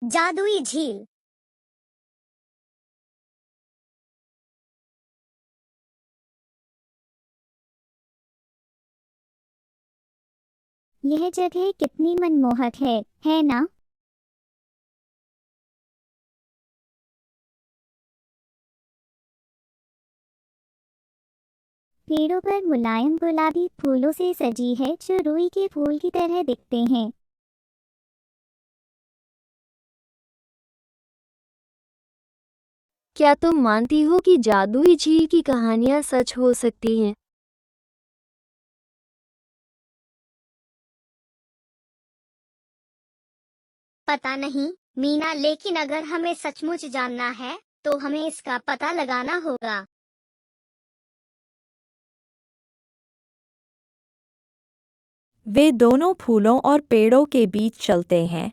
जादुई झील। यह जगह कितनी मनमोहक है ना? पेड़ों पर मुलायम गुलाबी फूलों से सजी है जो रुई के फूल की तरह दिखते हैं। क्या तुम मानती हो कि जादुई झील की कहानियां सच हो सकती हैं? पता नहीं मीना, लेकिन अगर हमें सचमुच जानना है तो हमें इसका पता लगाना होगा। वे दोनों फूलों और पेड़ों के बीच चलते हैं।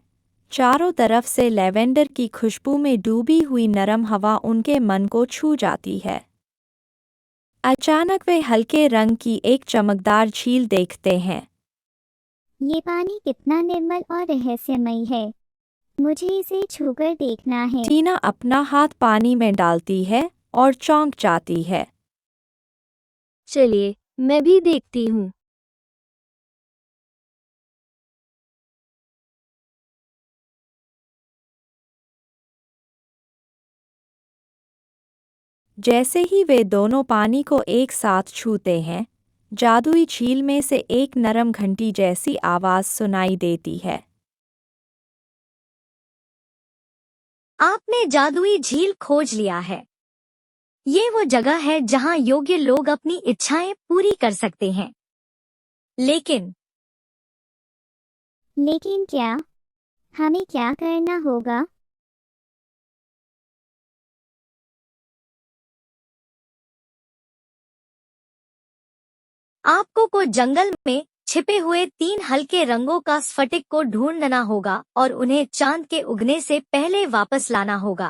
चारों तरफ से लैवेंडर की खुशबू में डूबी हुई नरम हवा उनके मन को छू जाती है। अचानक वे हल्के रंग की एक चमकदार झील देखते हैं। ये पानी कितना निर्मल और रहस्यमयी है। मुझे इसे छूकर देखना है। टीना अपना हाथ पानी में डालती है और चौंक जाती है। चलिए, मैं भी देखती हूँ। जैसे ही वे दोनों पानी को एक साथ छूते हैं, जादुई झील में से एक नरम घंटी जैसी आवाज सुनाई देती है। आपने जादुई झील खोज लिया है। ये वो जगह है जहाँ योग्य लोग अपनी इच्छाएं पूरी कर सकते हैं। लेकिन क्या? हमें क्या करना होगा? आपको को जंगल में छिपे हुए 3 हल्के रंगों का स्फटिक को ढूंढना होगा और उन्हें चांद के उगने से पहले वापस लाना होगा।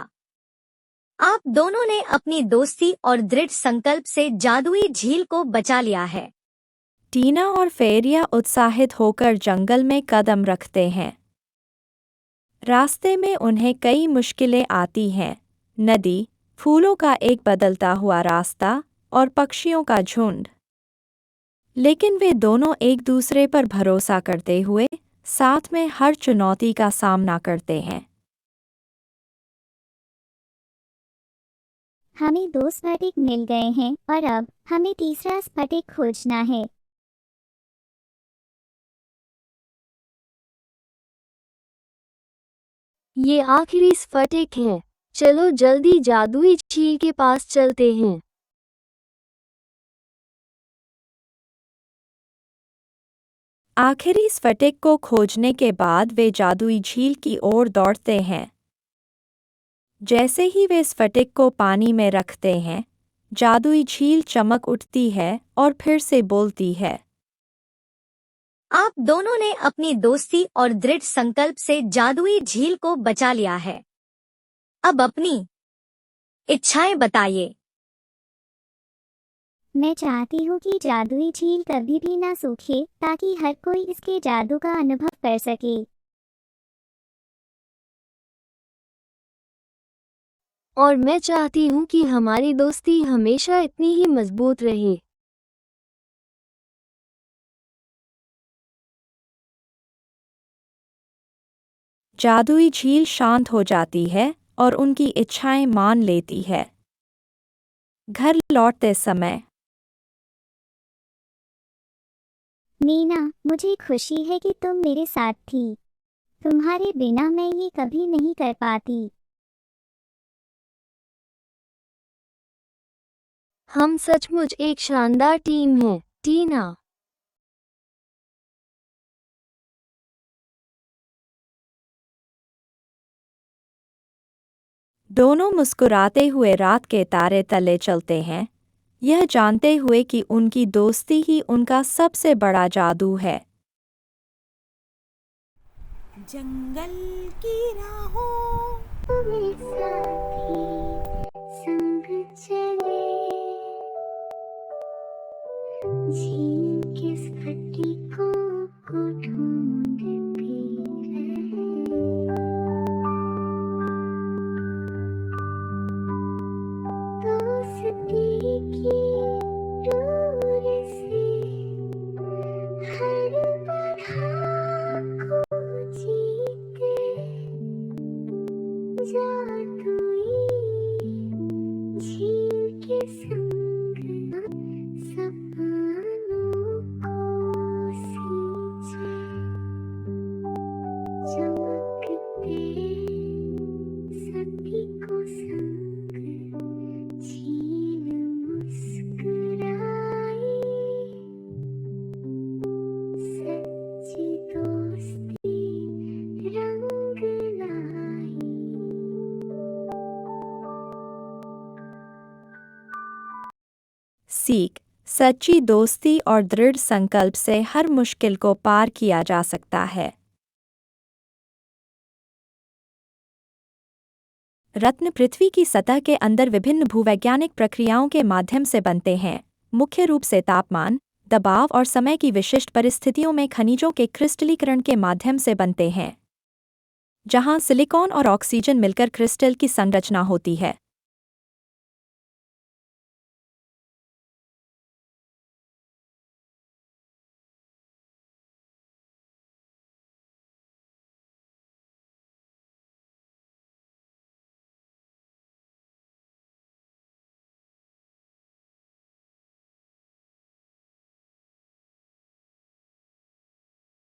आप दोनों ने अपनी दोस्ती और दृढ़ संकल्प से जादुई झील को बचा लिया है। टीना और फेरिया उत्साहित होकर जंगल में कदम रखते हैं। रास्ते में उन्हें कई मुश्किलें आती हैं। नदी, फूलों का एक बदलता हुआ रास्ता और पक्षियों का झुंड। लेकिन वे दोनों एक दूसरे पर भरोसा करते हुए साथ में हर चुनौती का सामना करते हैं। हमें 2 स्फटिक मिल गए हैं और अब हमें तीसरा स्फटिक खोजना है। ये आखिरी स्फटिक है। चलो जल्दी जादुई झील के पास चलते हैं। आखिरी स्फटिक को खोजने के बाद वे जादुई झील की ओर दौड़ते हैं। जैसे ही वे स्फटिक को पानी में रखते हैं, जादुई झील चमक उठती है और फिर से बोलती है। आप दोनों ने अपनी दोस्ती और दृढ़ संकल्प से जादुई झील को बचा लिया है। अब अपनी इच्छाएं बताइए। मैं चाहती हूँ कि जादुई झील कभी भी ना सूखे ताकि हर कोई इसके जादू का अनुभव कर सके। और मैं चाहती हूँ कि हमारी दोस्ती हमेशा इतनी ही मजबूत रहे। जादुई झील शांत हो जाती है और उनकी इच्छाएं मान लेती है। घर लौटते समय मीना, मुझे खुशी है कि तुम मेरे साथ थी। तुम्हारे बिना मैं ये कभी नहीं कर पाती। हम सचमुच एक शानदार टीम हैं, टीना। दोनों मुस्कुराते हुए रात के तारे तले चलते हैं, यह जानते हुए कि उनकी दोस्ती ही उनका सबसे बड़ा जादू है। जंगल की राहों मेरे साथी संग चले, झील के स्फटिकों को ढूंढते रहे। जादुई झील के संग सपनों को सींचे चमकते सती को संग झील मुस्कुराई सच्ची दोस्ती रंग लाई। सीख, सच्ची दोस्ती और दृढ़ संकल्प से हर मुश्किल को पार किया जा सकता है। रत्न पृथ्वी की सतह के अंदर विभिन्न भूवैज्ञानिक प्रक्रियाओं के माध्यम से बनते हैं, मुख्य रूप से तापमान, दबाव और समय की विशिष्ट परिस्थितियों में खनिजों के क्रिस्टलीकरण के माध्यम से बनते हैं, जहां सिलिकॉन और ऑक्सीजन मिलकर क्रिस्टल की संरचना होती है।